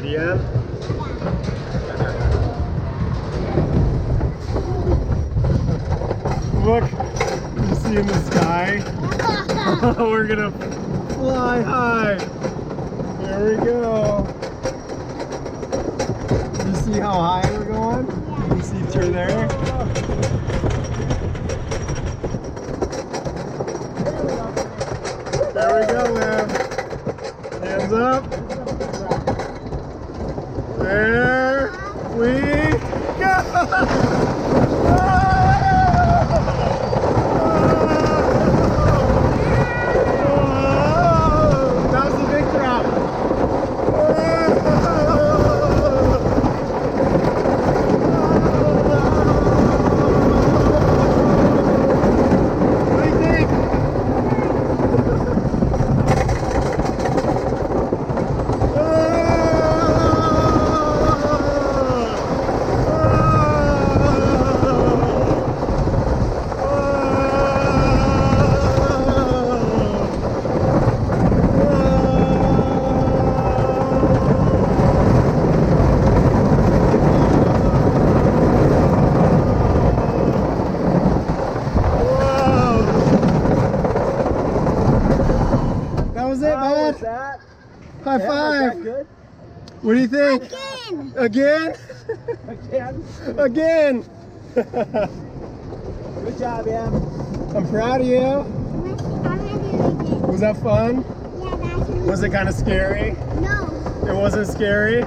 the end? Look, you see in the sky? We're gonna fly high. There we go. You see how high we're going? You see through there? There we go, man. Hands up. There we go. That was a big drop. What do you think? That was it, man. That? High Yeah, five. was that good? What do you think? Again. Again? Again? Again. Good job, Em. I'm proud of you. I'm gonna do it again. Was that fun? Yeah, that's really Was it kind of scary? No. It wasn't scary?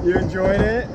You enjoyed it?